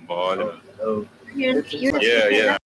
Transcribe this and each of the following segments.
معلم. Oh, Yeah, yeah.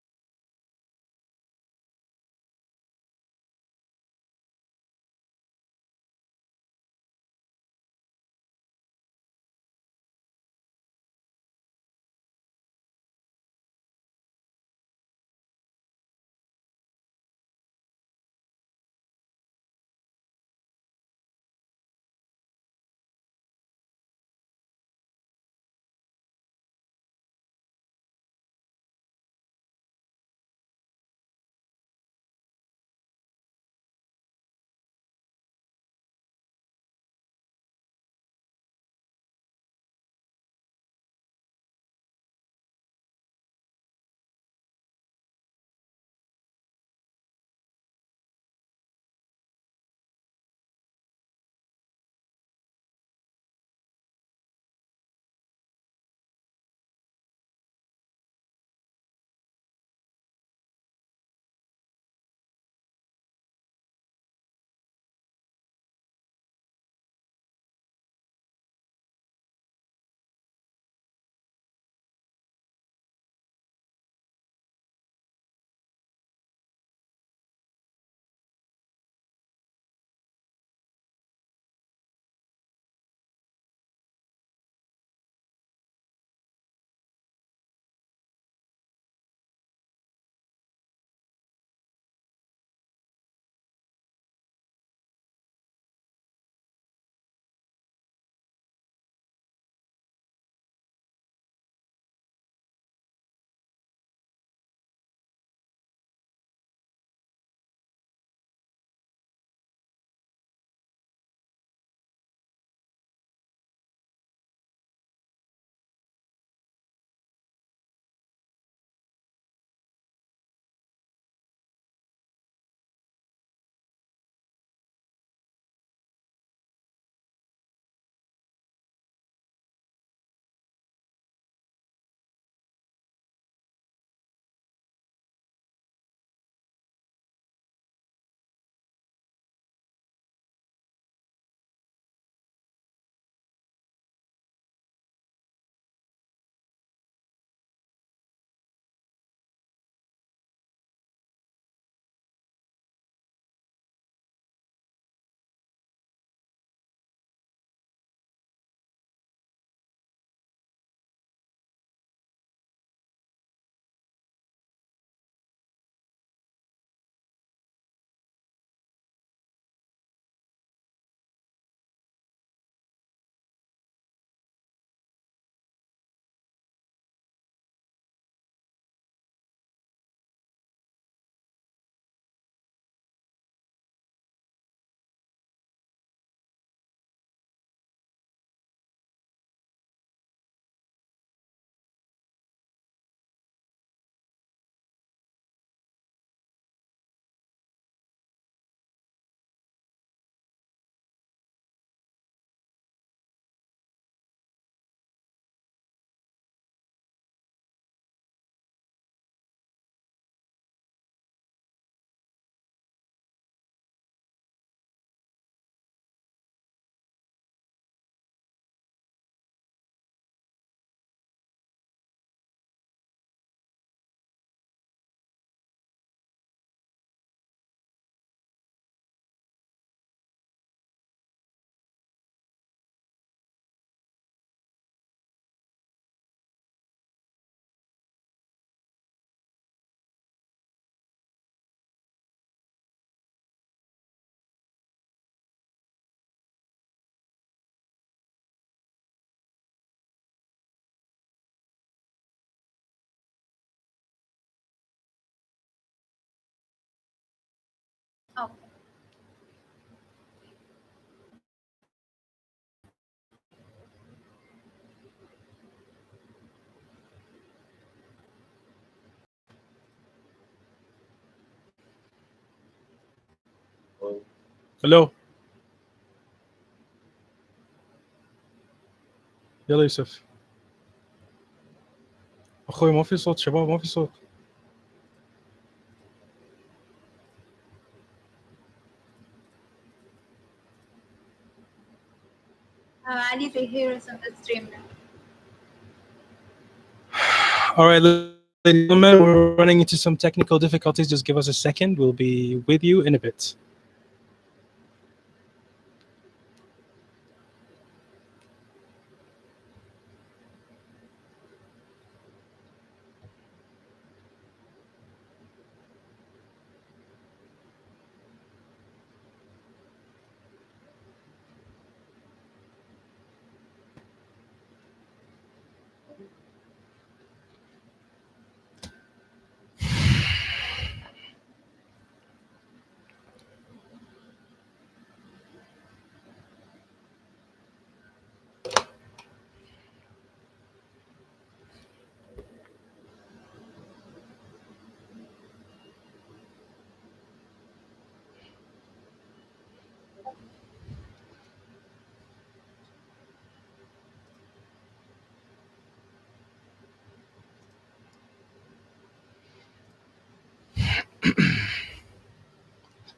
Oh, oh, الو يلا يوسف اخوي ما في صوت شباب ما في صوت Ali, they hear us on the stream now. All right, ladies and gentlemen, we're running into some technical difficulties. Just give us a second. We'll be with you in a bit.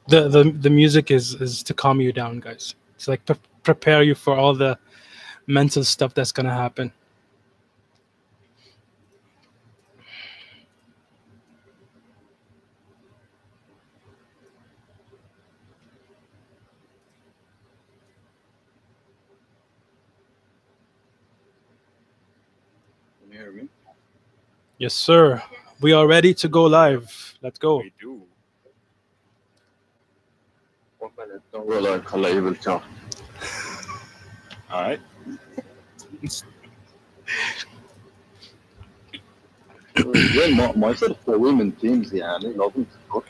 The music is to calm you down, guys. It's like prepare you for all the mental stuff that's gonna happen. Can you hear me? Yes, sir. We are ready to go live. Let's go. We do. 1 minute. Don't realize how you will talk. All right. زين ما يصير تسويه من تيمز يعني لازم تسوي.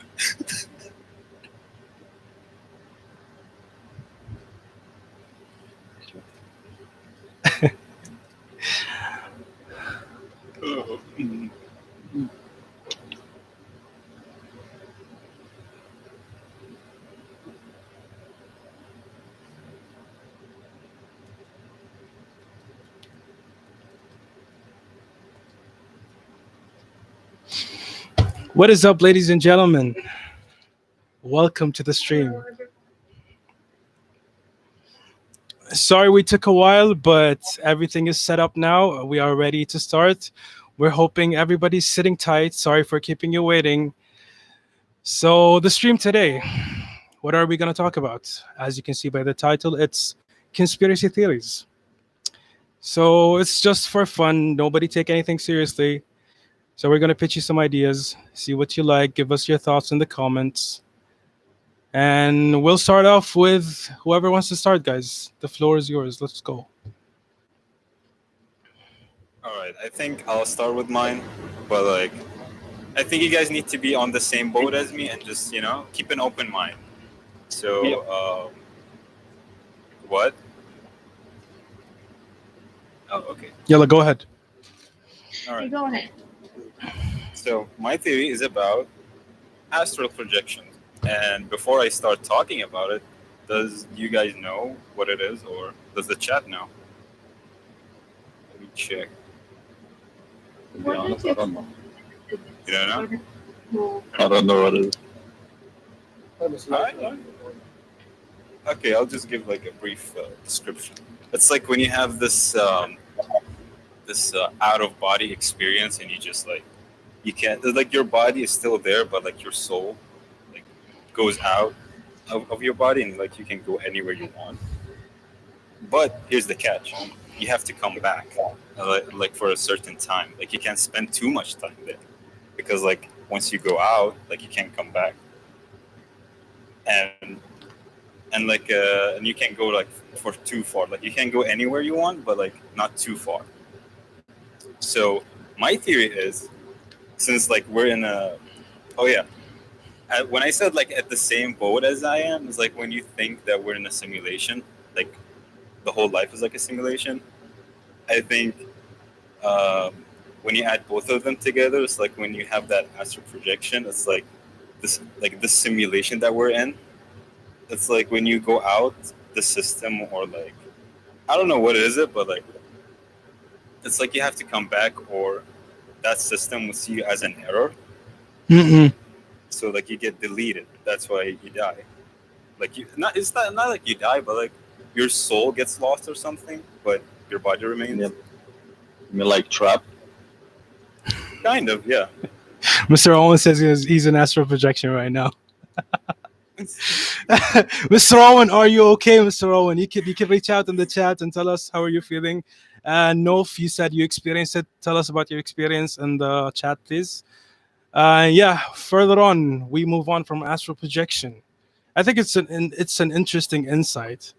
What is up, ladies and gentlemen? Welcome to the stream. Sorry we took a while, but everything is set up now. We are ready to start. We're hoping everybody's sitting tight. Sorry for keeping you waiting. So the stream today, what are we going to talk about? As you can see by the title, it's conspiracy theories. So it's just for fun. Nobody take anything seriously. So we're going to pitch you some ideas, see what you like, give us your thoughts in the comments. And we'll start off with whoever wants to start, guys. The floor is yours. Let's go. All right, I think I'll start with mine, but like, I think you guys need to be on the same boat as me and just keep an open mind. So, what? Oh, okay. Yalla, go ahead. All right. Go ahead. So my theory is about astral projections. And before I start talking about it, does you guys know what it is, or does the chat know? Let me check. To be honest, I don't know. You don't know? I don't know what it is. Alright. Okay, I'll just give like a brief description. It's like when you have this out of body experience, and you just like you can't like your body is still there, but like your soul like goes out of your body, and like you can go anywhere you want. But here's the catch: you have to come back, like for a certain time. Like you can't spend too much time there, because like once you go out, like you can't come back, and and you can't go like for too far. Like you can go anywhere you want, but like not too far. So my theory is, since like we're in a, oh yeah, when I said like at the same boat as I am, it's like when you think that we're in a simulation, like the whole life is like a simulation. I think when you add both of them together, it's like when you have that astral projection, it's like this simulation that we're in. It's like when you go out the system, or like I don't know what is it, but like it's like you have to come back, or that system will see you as an error. Mm-mm. So like you get deleted. That's why you die. Like it's not like you die, but like your soul gets lost or something, but your body remains. Yeah. You mean like trap? Kind of, yeah. Mr. Owen says he's an astral projection right now. Mr. Owen, are you okay, Mr. Owen? You could reach out in the chat and tell us how are you feeling. Nof, you said you experienced it. Tell us about your experience in the chat, please. Yeah, further on, we move on from astral projection. I think it's an interesting insight.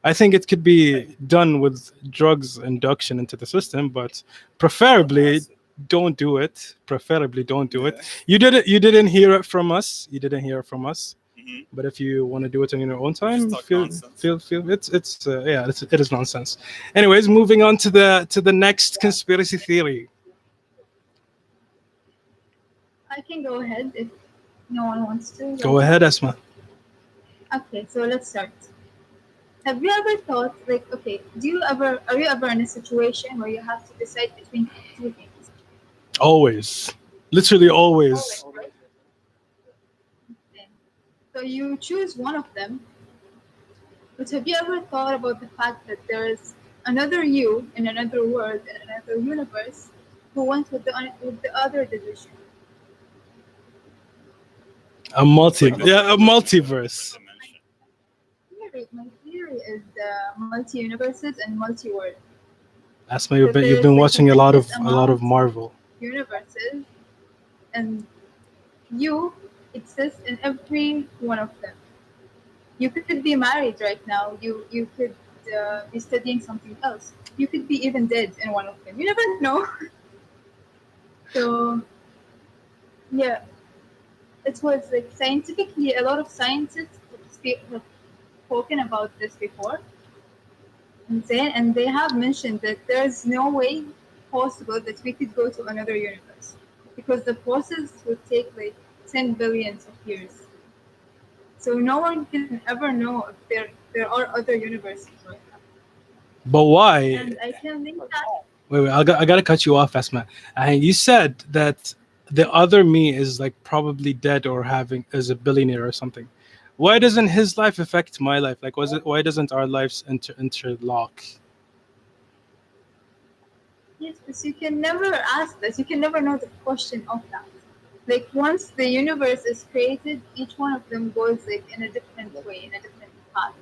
I think it could be done with drugs induction into the system, but preferably don't do it. Preferably don't do it. Yeah. You didn't hear it from us. You didn't hear it from us. Hmm. But if you want to do it in your own We just time, talk feel nonsense. feel feel it's yeah, it is nonsense. Anyways, moving on to the next conspiracy theory. I can go ahead if no one wants to. Right Go now. ahead, Asma. Okay, so let's start. Have you ever thought, like, okay, are you ever in a situation where you have to decide between two things? Always, literally always. Always, right? Okay. So you choose one of them, but have you ever thought about the fact that there is another you in another world, in another universe, who went with the other decision? A multi, Like this yeah, a different multiverse. dimension. My theory is the multi-universes and multi-world. Asma, That you've there's been like an watching endless a lot of amount of Marvel. universes, and you exist in every one of them. You could be married right now. You could be studying something else. You could be even dead in one of them. You never know. So yeah, it was like scientifically a lot of scientists have spoken about this before, and they have mentioned that there's no way possible that we could go to another universe because the process would take like 10 billions of years. So no one can ever know if there are other universes right now. But why? And I can link that. Wait, I gotta cut you off, Asma. And you said that the other me is like probably dead or having is a billionaire or something. Why doesn't his life affect my life? Like, why doesn't our lives interlock? Yes, but you can never ask this. You can never know the question of that. Like once the universe is created, each one of them goes like in a different way, in a different path.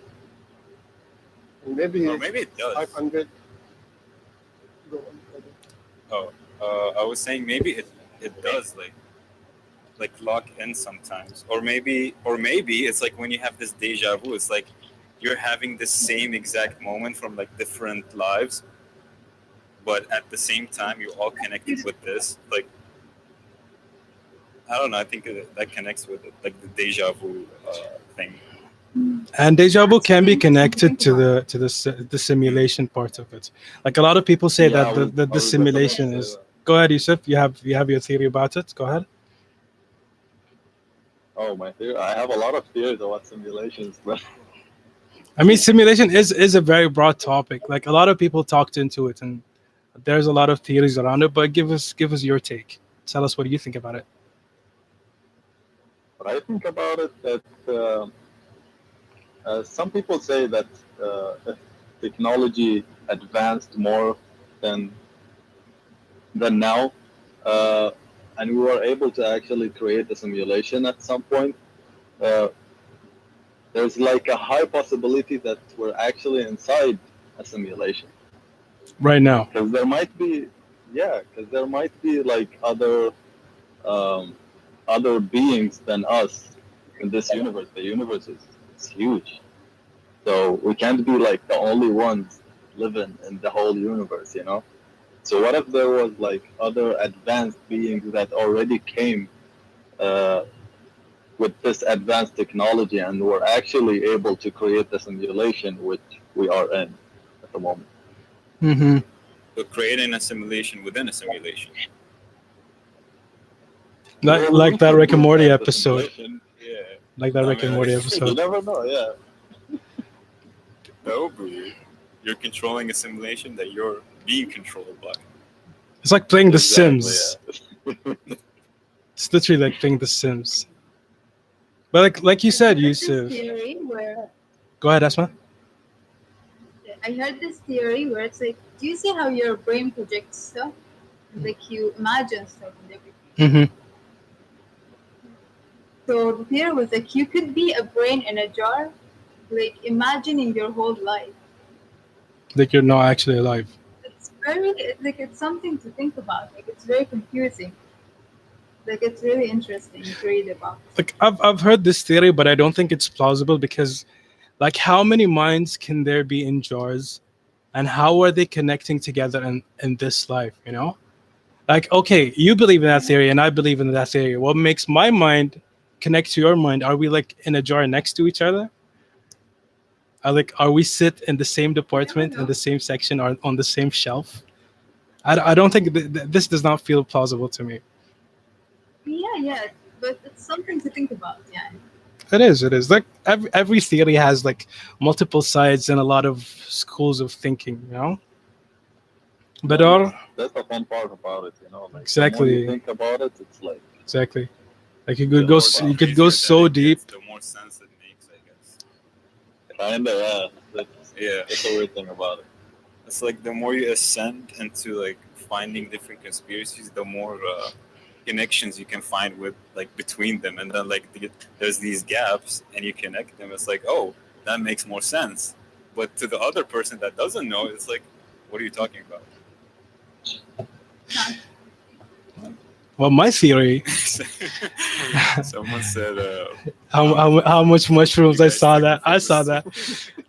Maybe Or maybe it does. 500. Oh, I was saying maybe it does like lock in sometimes, or maybe it's like when you have this deja vu. It's like you're having the same exact moment from like different lives, but at the same time you're all connected with this. Like I don't know. I think that connects with it, like the deja vu thing. And deja vu That's can really be interesting to connected think to about. the simulation part of it. Like a lot of people say Yeah, that the I would definitely simulation say is. that. Go ahead, Yusuf. You have your theory about it. Go ahead. Oh, my theory. I have a lot of theories about simulations, but I mean, simulation is a very broad topic. Like a lot of people talked into it, and there's a lot of theories around it. But give us your take. Tell us what you think about it. I think about it that some people say that if technology advanced more than now, uh, and we were able to actually create a simulation at some point, uh, there's like a high possibility that we're actually inside a simulation. Right now. Because there might be, yeah, because there might be like um, other beings than us in this universe. The universe is huge, so we can't be like the only ones living in the whole universe, you know. So what if there was like other advanced beings that already came uh, with this advanced technology and were actually able to create the simulation which we are in at the moment? Mm-hmm. So creating a simulation within a simulation. Well, Like we that could Rick and do Morty that, the episode. simulation. Yeah. Like that I Rick and mean, Morty like, You episode. never know, yeah. no, bro. You're controlling a simulation that you're being controlled by. It's like playing The Exactly, Sims. yeah. It's literally like playing The Sims. But like you said, I heard this Yusuf. theory where Go ahead, Asma. I heard this theory where it's like, do you see how your brain projects stuff? like you imagine stuff and everything. Hmm. So the theory was like you could be a brain in a jar, like imagining your whole life. Like you're not actually alive. It's very like it's something to think about. Like it's very confusing. Like it's really interesting to read about. Like I've heard this theory, but I don't think it's plausible because, like, how many minds can there be in jars, and how are they connecting together in this life? You know, like, okay, you believe in that theory, and I believe in that theory. What makes my mind connect to your mind? Are we like in a jar next to each other? Are we sit in the same department in know. the same section or on the same shelf? I don't think this does not feel plausible to me. Yeah, yeah, but it's something to think about. Yeah. It is. It is. Like every theory has like multiple sides and a lot of schools of thinking. You know. But No, all that's the fun part about it, you know. Like the more you exactly, think about it, it's like exactly. Like you the could go. more The You fun. could go crazier that so it deep. gets, the more sense it makes, I guess. Kinda, yeah. Yeah. That's the weird thing about it. It's like the more you ascend into like finding different conspiracies, the more connections you can find with like between them, and then like there's these gaps, and you connect them. It's like, oh, that makes more sense. But to the other person that doesn't know, it's like, what are you talking about? Well, my theory. Someone said, How much you mushrooms? I guys saw took that. I before saw this. that.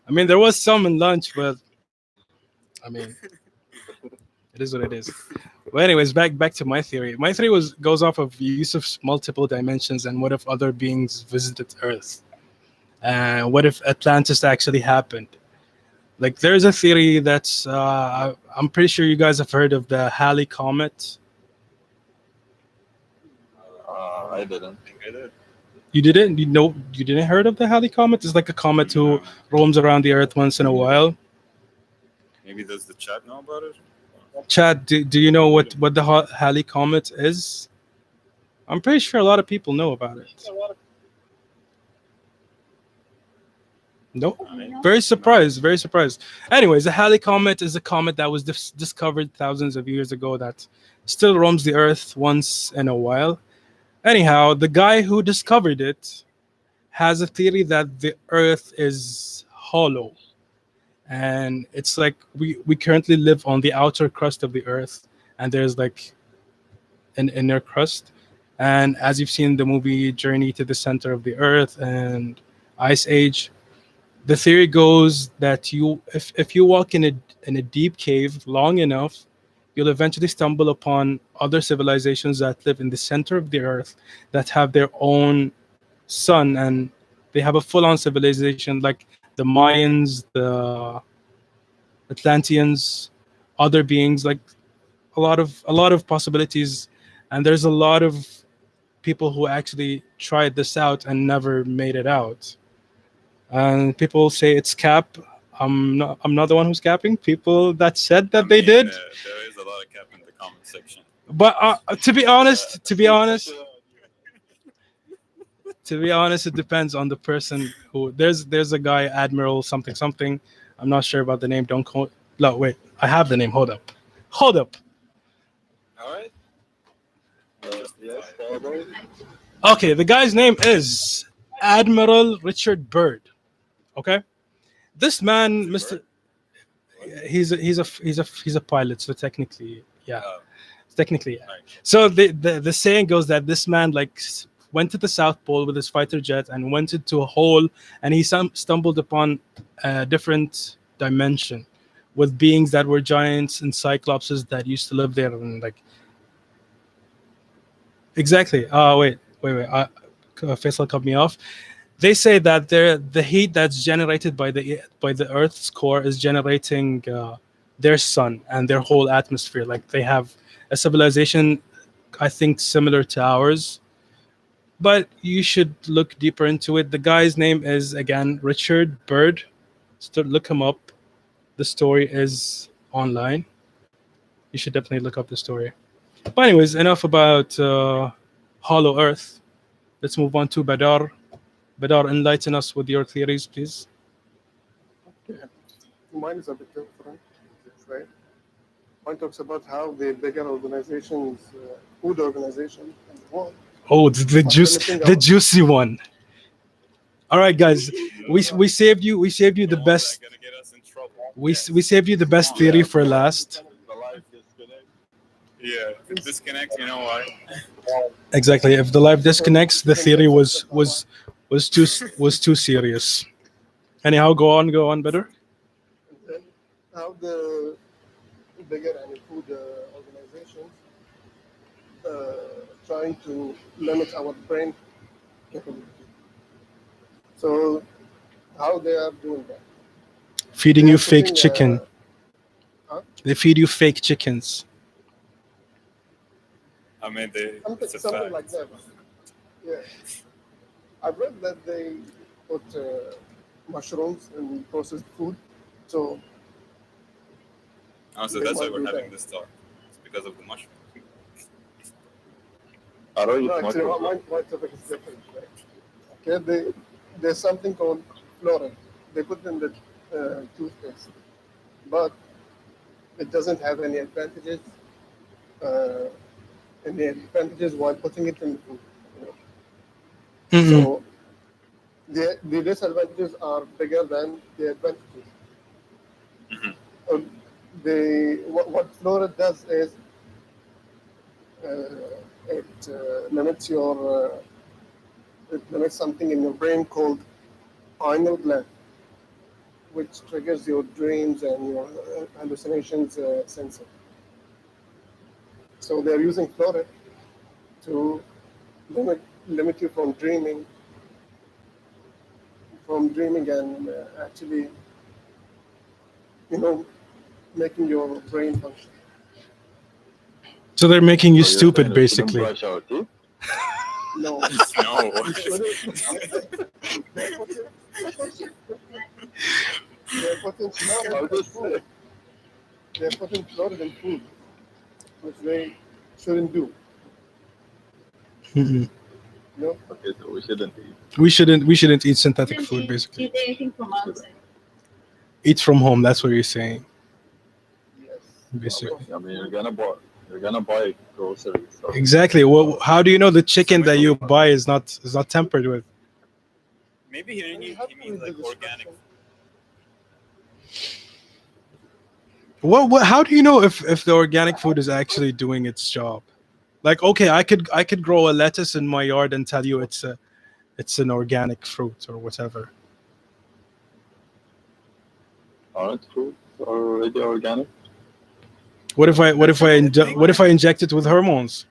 I mean, there was some in lunch, but I mean, it is what it is. Well, anyways, back to my theory. My theory was goes off of use of multiple dimensions and what if other beings visited Earth? What if Atlantis actually happened? Like, there's a theory that's I'm pretty sure you guys have heard of the Halley Comet. I didn't. I think I did. You didn't? You know, you didn't heard of the Halley Comet? It's like a comet who No. roams around the Earth once in a while. Maybe does the chat know about it? Chad, do you know what the Halley Comet is? I'm pretty sure a lot of people know about it. No? I, Very surprised, very surprised. Anyways, the Halley Comet is a comet that was discovered thousands of years ago that still roams the Earth once in a while. Anyhow, the guy who discovered it has a theory that the Earth is hollow. And it's like we currently live on the outer crust of the Earth, and there's like an inner crust. And as you've seen the movie Journey to the Center of the Earth and Ice Age, the theory goes that if you walk in a deep cave long enough, you'll eventually stumble upon other civilizations that live in the center of the earth that have their own sun, and they have a full-on civilization like the Mayans, the Atlanteans, other beings, like a lot of possibilities. And there's a lot of people who actually tried this out and never made it out. And people say it's cap. I'm not the one who's capping. People that said I that they mean, did. there is a lot of cap in the comment section. But to be honest, it depends on the person who. There's a guy, Admiral something something. I'm not sure about the name. Don't call. No, wait. I have the name. Hold up. Hold up. All right. Yes, Father. Okay, the guy's name is Admiral Richard Byrd. Okay, this man, Mister. He's a pilot, so technically, yeah. Technically, yeah. Right. So the saying goes that this man like went to the South Pole with his fighter jet and went into a hole, and he stumbled upon a different dimension with beings that were giants and cyclopses that used to live there, and like exactly. Wait. Faisal cut me off. They say that the heat that's generated by the Earth's core is generating their sun and their whole atmosphere. Like they have a civilization, I think, similar to ours. But you should look deeper into it. The guy's name is again Richard Byrd. Look him up. The story is online. You should definitely look up the story. But anyways, enough about Hollow Earth. Let's move on to Badar. Badar, enlighten us with your theories, please. Okay. Mine is a bit different, right? One talks about how the bigger organizations, food organizations in the world, Oh, are limiting the our. juicy one. All right, guys, we saved you the The ones that best. are gonna get us in trouble. We Yes. saved you the best Come on. theory Yeah, for last. if the live disconnect. Yeah. If it disconnects, you know why? Exactly. If the live Because disconnects, the even theory though it's just about was too serious. Anyhow, go on, better. and then how the bigger and food organizations trying to limit our brain capability. So how they are doing that? Feeding They you are fake putting chicken. huh? They feed you fake chickens. I mean, it's a Something like fact. that. Yeah, I've read that they put mushrooms in processed food, so Oh, so they that's why might we're do having that. this talk. It's because of the mushroom. I don't No, eat actually, mushrooms. my topic is different. Right? Okay, there's something called fluoride. They put in the toothpaste, but it doesn't have uh, any advantages while putting it in the food. You know? Mm-mm. So the disadvantages are bigger than the advantages. Hmm. Um, what fluoride does is it limits something in your brain called pineal gland, which triggers your dreams and your hallucinations sensor. So they're using fluoride to limit you from dreaming and actually, you know, making your brain function. So they're making you So you're stupid, saying we shouldn't basically. brush our teeth? No, No. you shouldn't. They're putting, they're putting fluoride I'm in just food. saying. They're putting fluoride in food, which they shouldn't do. Mm-mm. You know, Okay, so we shouldn't eat. We shouldn't eat synthetic Shouldn't food. Basically, eat anything from We shouldn't. outside. eat from home. That's what you're saying. yes, Basically, I processed mean, food. you're gonna buy groceries, so exactly. Well, how do you know the So chicken that you buy is not tampered with? maybe And you he have to means read the like organic. description. What? How do you know if the organic food is actually doing its job? Like, okay, I could grow a lettuce in my yard and tell you it's an organic fruit or whatever. aren't fruits already organic? I think. What if I inject it with hormones?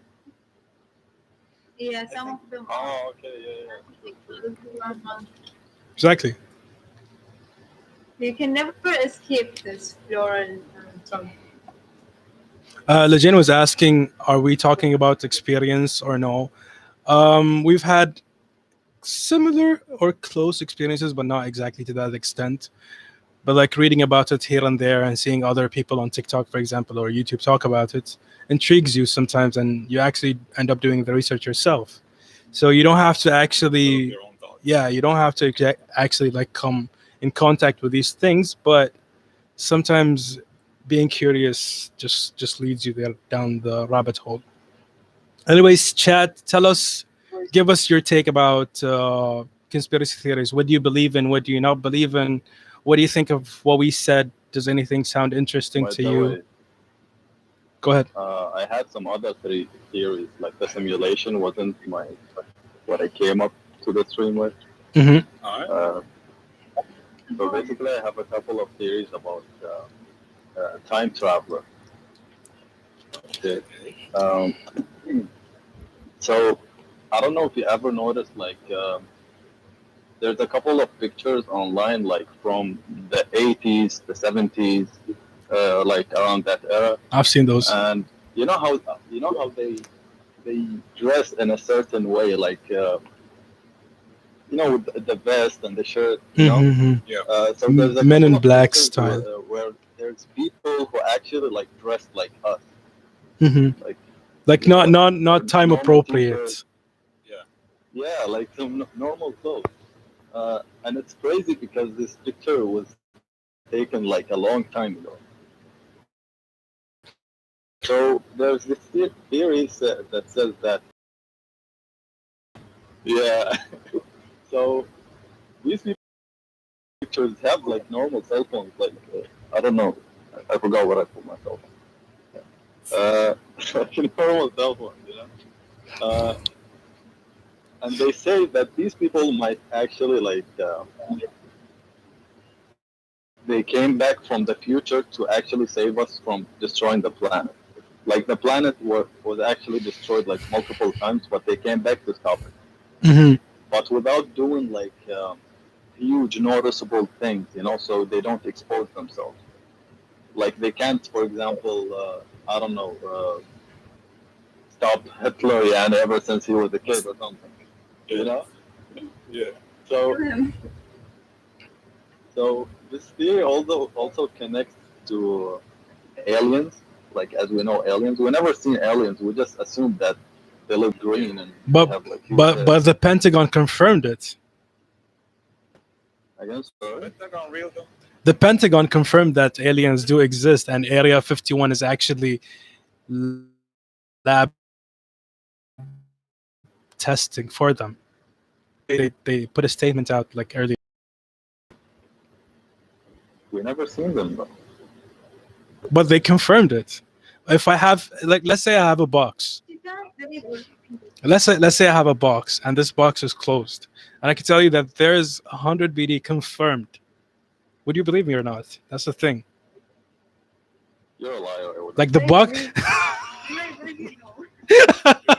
Yeah, I some think. of them are. Oh, okay, yeah, yeah, true, true. Hormones. Exactly. You can never escape this floral trouble. Lejen was asking, are we talking about experience or no? We've had similar or close experiences, but not exactly to that extent. But like reading about it here and there and seeing other people on TikTok, for example, or YouTube talk about it intrigues you sometimes, and you actually end up doing the research yourself. So you don't have to Develop actually, your own thoughts. yeah, you don't have to actually like come in contact with these things, but sometimes being curious just leads you there down the rabbit hole. Anyways, chat, tell us, give us your take about conspiracy theories. What do you believe in? What do you not believe in? What do you think of what we said? Does anything sound interesting By to the you? way, Go ahead. I had some other three theories, like the simulation wasn't what I came up to the stream with. Hmm. All right. Uh, so basically, I have a couple of theories about time traveler. Okay. Okay. Um, so I don't know if you ever noticed, like, there's a couple of pictures online, like from the 80s, the 70s, like around that era, I've seen those. and you know how they dress in a certain way, like with the vest and the shirt. Hmm. Yeah. So there's a Men couple in of Black pictures style. where there's people who actually like dressed like us, Hmm. like Like not time normal t-shirts. appropriate. Yeah. Yeah, like some normal clothes. And it's crazy because this picture was taken like a long time ago. So there's this theory that says that, yeah. So these pictures have like normal cell phones, like I don't know, I forgot what I put my cell phone. Like a normal cell phone, you know. And they say that these people might actually like they came back from the future to actually save us from destroying the planet. Like the planet was actually destroyed like multiple times, but they came back to stop it. Hmm. But without doing like huge noticeable things, you know, so they don't expose themselves. Like they can't, for example, I don't know, stop Hitler, yeah, and ever since he was a kid or something, you know. Yeah. So, Kill him. so this theory also connects to aliens. Like as we know, aliens. We never seen aliens. We just assume that they look green and they But have like huge but heads. but the Pentagon confirmed it. I guess. Sorry. Pentagon real though? The Pentagon confirmed that aliens do exist, and Area 51 is actually lab testing for them. They put a statement out like earlier. We never seen them though. But they confirmed it. If I have, like, let's say I have a box. You can't believe all people. Let's say I have a box and this box is closed, and I can tell you that there's 100 BD confirmed. Would you believe me or not? That's the thing. You're a liar. I would. Like the I box. believe. I believe you know.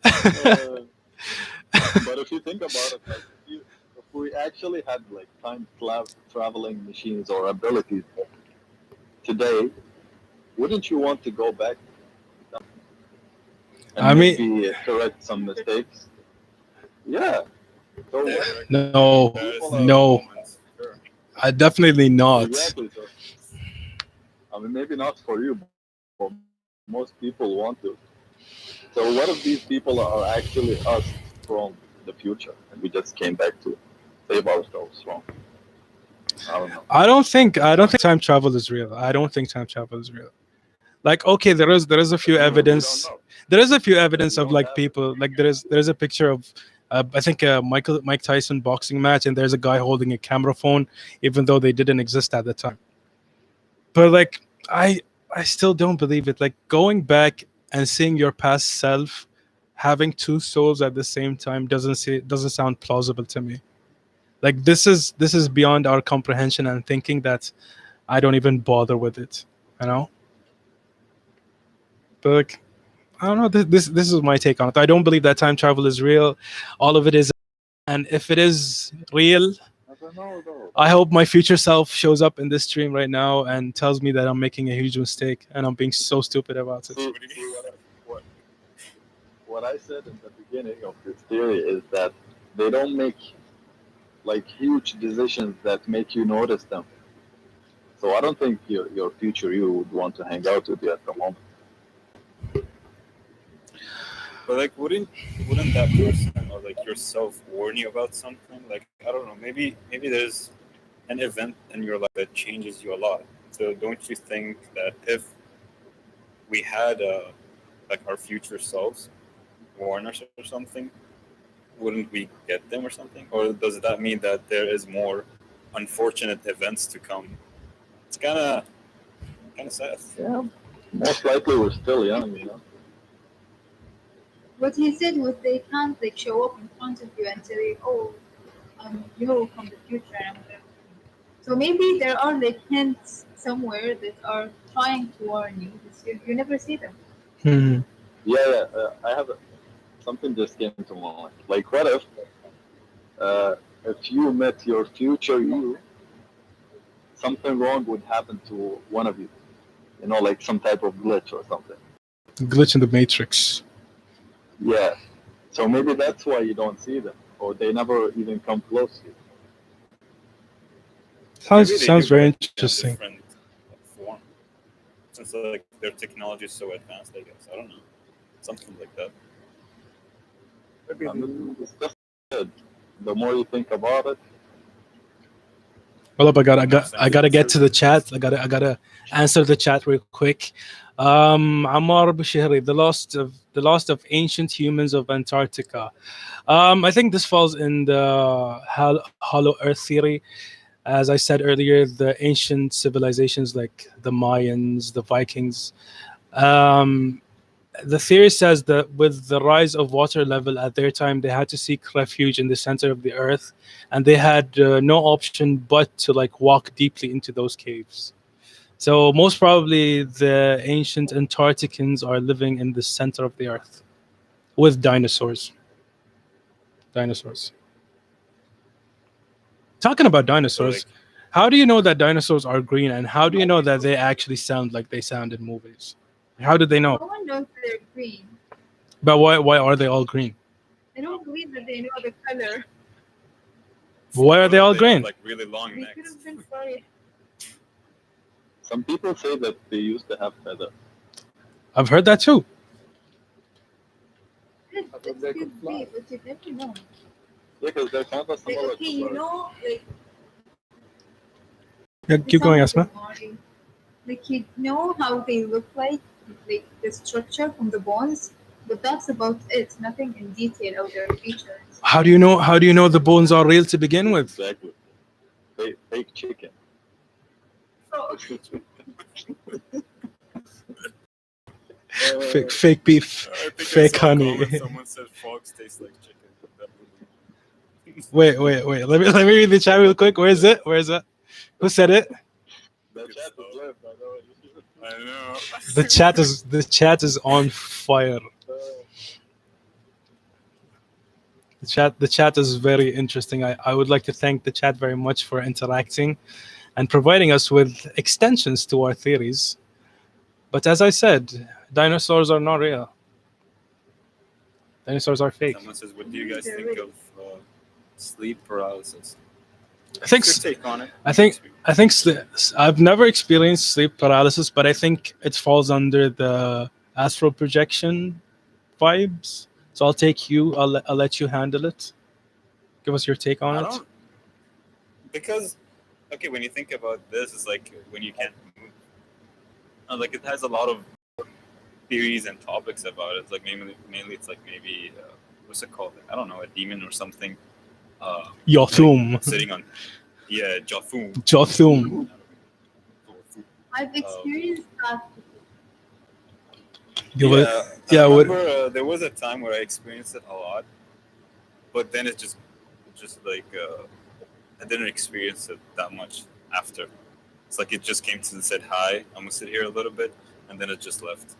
Uh, but if you think about it, like if we actually had like traveling machines or abilities today, wouldn't you want to go back I and mean, maybe correct some mistakes? Yeah. So what if no, people are no, Moments. Sure. I definitely not. exactly so? I mean, maybe not for you, but most people want to. So what if these people are actually us from the future, and we just came back to save ourselves from? I don't know. I don't think time travel is real. I don't think time travel is real. Like, okay, there is a few We don't know evidence. There is a few because we evidence of don't like have it. people, like there is a picture of I think a Mike Tyson boxing match, and there's a guy holding a camera phone, even though they didn't exist at the time. But like I still don't believe it. Like going back and seeing your past self having two souls at the same time doesn't sound plausible to me. Like this is beyond our comprehension and thinking that I don't even bother with it, you know. But like, I don't know. This is my take on it. I don't believe that time travel is real. All of it is, and if it is real, Never know though. I hope my future self shows up in this stream right now and tells me that I'm making a huge mistake and I'm being so stupid about it. See what I said in the beginning of this theory is that they don't make like huge decisions that make you notice them. So I don't think your future you would want to hang out with you at the moment. But like, wouldn't that person or like yourself warn you about something? Like, I don't know. Maybe there's an event in your life that changes you a lot. So don't you think that if we had like our future selves warn us or something, wouldn't we get them or something? Or does that mean that there is more unfortunate events to come? It's kind of sad. Yeah. Most likely we're still young, you know. What he said was they can't like show up in front of you and say, "Oh, you're from the future," and whatever. So maybe there are like hints somewhere that are trying to warn you, but you never see them. Hmm. Yeah. I have something just came to mind. Like, what uh, if you met your future you, something wrong would happen to one of you. You know, like some type of glitch or something. Glitch in the matrix. Yeah. So maybe that's why you don't see them, or they never even come close to you. Maybe Sounds they do, sounds but very like in a interesting. different form. Since like their technology is so advanced, I guess. I don't know. Something like that. Maybe I mean, it's just good. The more you think about it, Hold up, I gotta get to the chat. I gotta answer the chat real quick. Ammar Bashiri, the lost of ancient humans of Antarctica. I think this falls in the hollow Earth theory. As I said earlier, the ancient civilizations like the Mayans, the Vikings. Um, the theory says that with the rise of water level at their time, they had to seek refuge in the center of the earth, and they had no option but to like walk deeply into those caves. So most probably, the ancient Antarcticans are living in the center of the earth with dinosaurs. Dinosaurs. Talking about So dinosaurs, like, how do you know that dinosaurs are green, and how do you know that they actually sound like they sound in movies? How did they No know? one knows they're green. But why are they all green? I don't believe that they know the color. Why are what they if all they have green? like really long They could necks? have been sorry. Some people say that they used to have feathers. I've heard that too. It I thought they could could fly. be, but you never know. Yeah, because they're kind of Like, similar okay, to you birds. know, like Yeah, it keep going, sounds Asma. boring. Like you know how they look like the structure from the bones, but that's about it. Nothing in detail of their features. How do you know? How do you know the bones are real to begin with? Exactly. Fake chicken. So Fake beef, I think I fake saw a honey. comment. Someone said frogs taste like chicken. That Wait. Let me read the chat real quick. Where is it? Where is it? Who said it? The Good chat stuff. is left, by the way. I know. The chat is on fire. The chat is very interesting. I would like to thank the chat very much for interacting and providing us with extensions to our theories. But as I said, dinosaurs are not real. Dinosaurs are fake. Someone says, "What do you guys They're think really- of sleep paralysis?" I think What's your take on it? I think I've never experienced sleep paralysis, but I think it falls under the astral projection vibes. So I'll take you. I'll let you handle it. Give us your take on I it. don't because okay, when you think about this, it's like when you can't move. Like it has a lot of theories and topics about it. Like mainly it's like maybe what's it called? I don't know, a demon or something. Yothum. Sitting on Jothum. Jothum. I've experienced that. Yeah, Yeah, I what- remember there was a time where I experienced it a lot, but then it just like I didn't experience it that much after. It's like it just came to and said hi. I'm gonna sit here a little bit, and then it just left.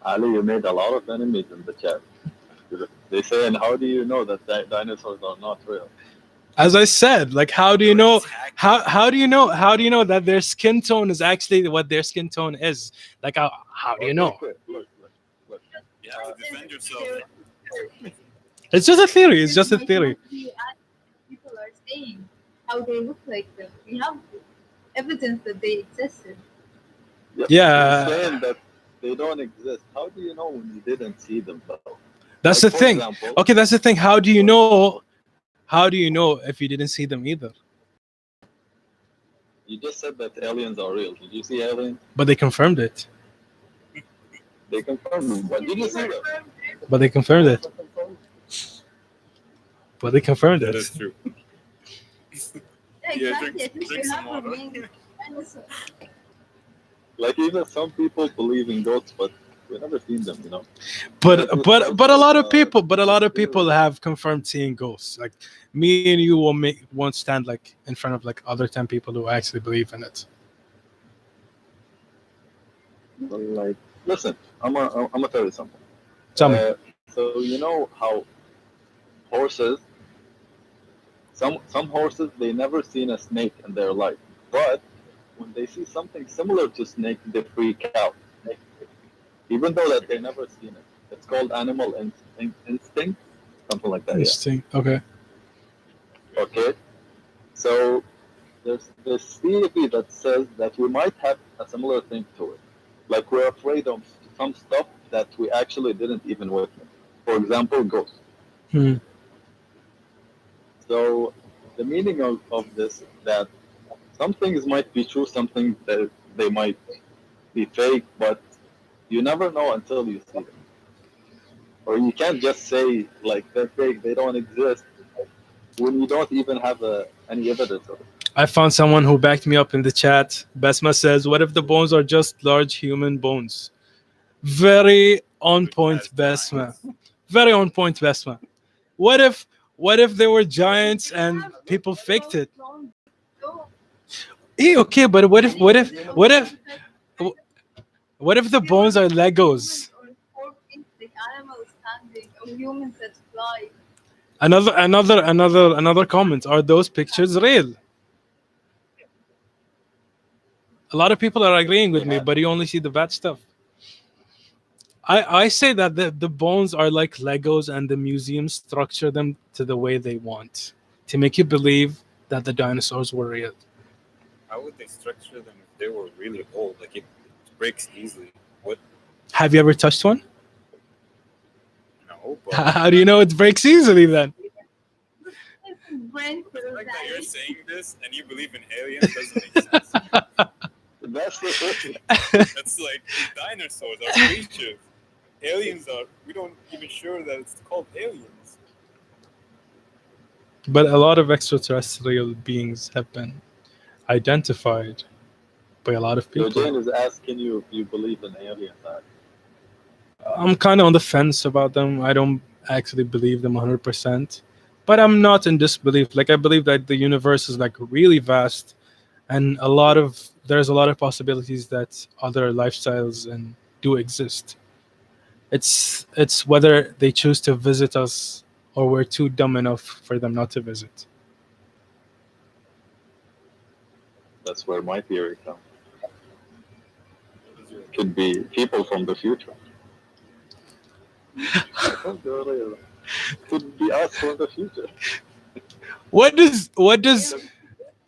Ali, you made a lot of enemies in the chat. They say, and how do you know that dinosaurs are not real? As I said, like how do you know? How do you know that their skin tone is actually what their skin tone is? Like how do you know? Okay, look. You have to defend yourself. It's just a theory. It's just a Might theory. not be as people are saying how they look like them. We have evidence that they existed. Yeah. You're saying that they don't exist. How do you know when you didn't see them, though? That's Like, the for thing. example- Okay, that's the thing. How do you know? How do you know if you didn't see them either? You just said that aliens are real. Did you see aliens? But they confirmed it. They confirmed them. But did you see them? But they confirmed it. But they confirmed That it. is true. Yeah, Yeah, exactly. I think drink we some have water. remained dinosaurs. Like even some people believe in ghosts, but we've never seen them. You know. But a lot of people have confirmed seeing ghosts. Like me and you won't stand like in front of like other 10 people who actually believe in it. But, like, listen, I'm gonna tell you something. Tell me. So you know how horses, some horses, they never seen a snake in their life, but when they see something similar to snake, they freak out, even though that they never seen it. It's called animal instinct, something like that. Interesting. Okay. Yeah. Okay. So there's this theory that says that we might have a similar thing to it. Like we're afraid of some stuff that we actually didn't even witness. For example, ghosts. Hmm. So the meaning of this that some things might be true, some things that they might be fake, but you never know until you see them. Or you can't just say like they're fake, they don't exist when you don't even have any evidence of it. I found someone who backed me up in the chat. Besma says, "What if the bones are just large human bones?" Very on Which point, has Besma. giants. Very on point, Besma. What if they were giants and people faked it? Oh, Okay, but what if the bones are Legos? or four feet, like animals standing, or humans that fly. Another comment. Are those pictures real? A lot of people are agreeing with me, but you only see the bad stuff. I say that the bones are like Legos and the museum structure them to the way they want to make you believe that the dinosaurs were real. How would they structure them if they were really old? Like it breaks easily. What? Have you ever touched one? No, but How do you know it breaks easily then? Brain the cells fact that you're dying. saying this and you believe in aliens doesn't make sense. That's the thing. That's like dinosaurs are creatures. Aliens are. We don't even sure that it's called aliens. But a lot of extraterrestrial beings have been identified by a lot of So people. Jane is asking you if you believe in aliens. I'm kind of on the fence about them. I don't actually believe them 100%, but I'm not in disbelief. Like I believe that the universe is like really vast, and there's a lot of possibilities that other lifestyles and do exist. It's whether they choose to visit us or we're too dumb enough for them not to visit. That's where my theory comes. What is your- Could be people from the future. I told you earlier. Could be us from the future. What does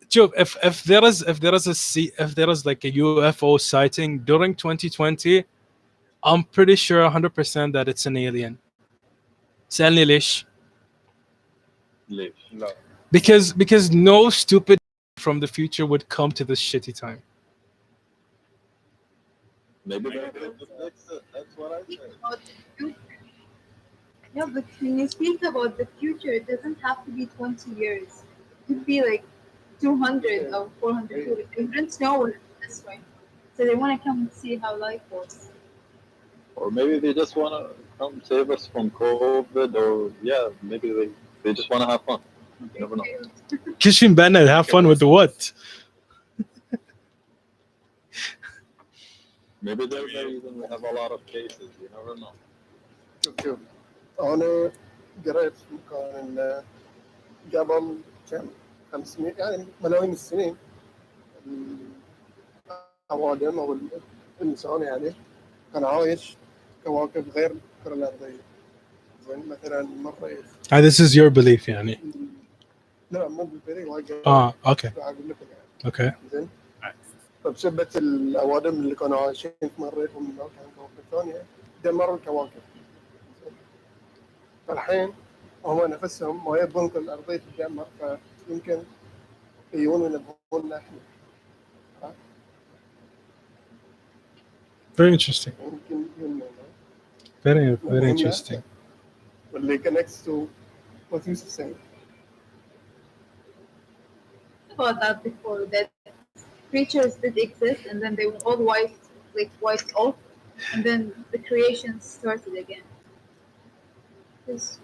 Joe, if there is like a UFO sighting during 2020, I'm pretty sure 100% that it's an alien. سألني ليش؟ Live. No. Because no stupid from the future would come to this shitty time. Maybe they're going to fix it. That's what I say. About the future. Yeah, but when you speak about the future, it doesn't have to be 20 years. It could be like 200 or 400 years. Immigrants know it this way. So they want to come and see how life was. Or maybe they just want to come save us from COVID. Or, yeah, maybe they just want to have fun. You never know. Kishin Bennett, have fun with what? Maybe there's a reason we have a lot of cases. You never know. شوف أنا قريت في مكان إن قبل كم 500 يعني ملايين السنين الأوادم أو الإنسان يعني كان عايش كواكب غير الكرة الأرضية. زين مثلا مرة This is your belief يعني. لا مو بالبري Okay. أقول لكم يعني Okay. زين فبسبة الأوادم اللي كانوا عايشين في مريخ ومن كان كواكب ثانية دمروا الكواكب. فالحين هم نفسهم ما يبون كل الأرضية تتدمر فيمكن يجون وينبهوننا احنا. Very interesting. يمكن يجون Very interesting. واللي connects to what you saying. About that before, that creatures did exist and then they were all wiped off, and then the creation started again. Because,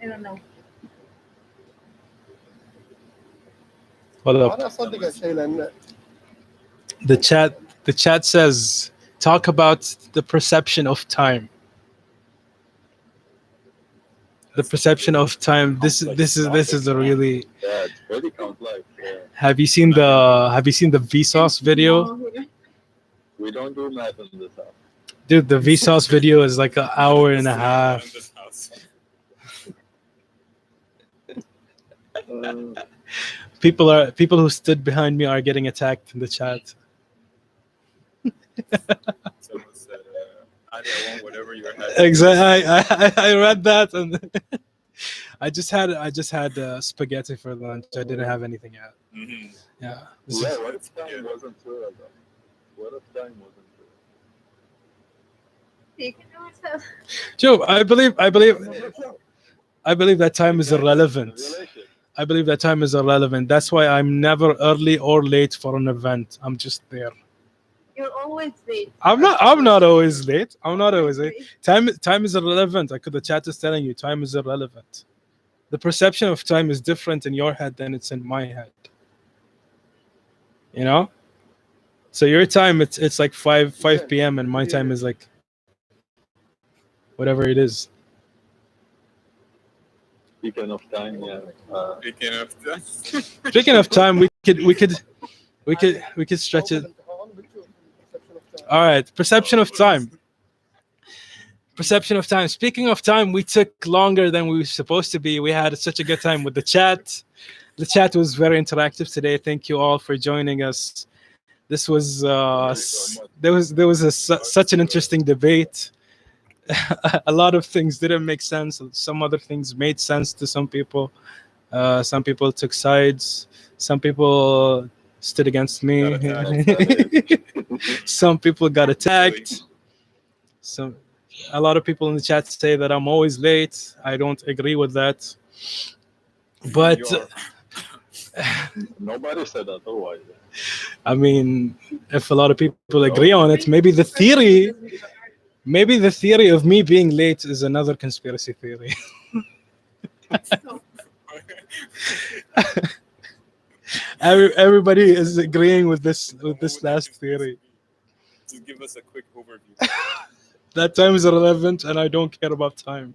I don't know. Hold up. أنا أصدق هالشيء لأن The chat says talk about the perception of time. The perception of time. This is a really. Yeah, it's pretty complex. Yeah. Have you seen the Vsauce video? We don't do math in this house. Dude, the Vsauce video is like an hour and a half. In this house. People who stood behind me are getting attacked in the chat. Someone said, I want whatever you're having. Exactly. I read that and I just had spaghetti for lunch. I didn't have anything yet. Hmm. Yeah. Yeah, what if time wasn't real though? What if time wasn't real? You can do it. Joe, I believe that time is irrelevant. Simulation. I believe that time is irrelevant. That's why I'm never early or late for an event. I'm just there. You're always late. I'm not always late. I'm not always late. Time is irrelevant. Like the chat is telling you, time is irrelevant. The perception of time is different in your head than it's in my head. You know? So your time it's like 5 p.m. and my time is like whatever it is. Speaking of time, yeah. Speaking of that, Speaking of time, we could stretch it. All right, perception of time. Perception of time. Speaking of time, we took longer than we were supposed to be. We had such a good time with the chat. The chat was very interactive today. Thank you all for joining us. This was there was such an interesting debate. A lot of things didn't make sense. Some other things made sense to some people. Some people took sides. Some people stood against me. Got attacked. Some people got attacked. A lot of people in the chat say that I'm always late. I don't agree with that. But You are. Nobody said otherwise. I mean, if a lot of people agree on it, maybe the theory of me being late is another conspiracy theory. Everybody is agreeing with this last theory. Just give us a quick overview. That time is irrelevant, and I don't care about time.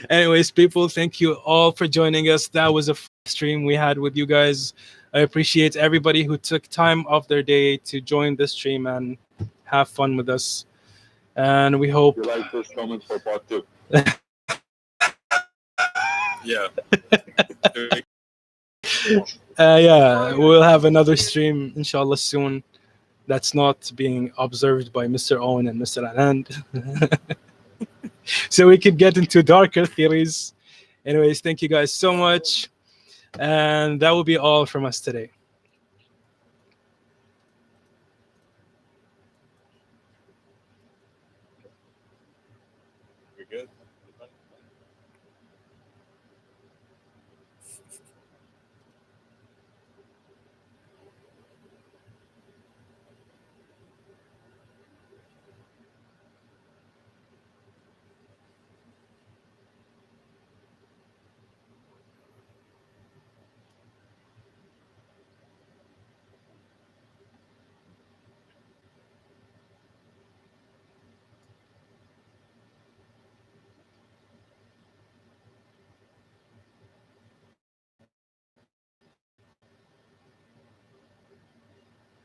Anyways, people, thank you all for joining us. That was a stream we had with you guys. I appreciate everybody who took time off their day to join the stream and have fun with us. And we hope You like this comment for part 2? Yeah. yeah, we'll have another stream inshallah soon. That's not being observed by Mr. Owen and Mr. Anand. So we could get into darker theories. Anyways, thank you guys so much. And that will be all from us today.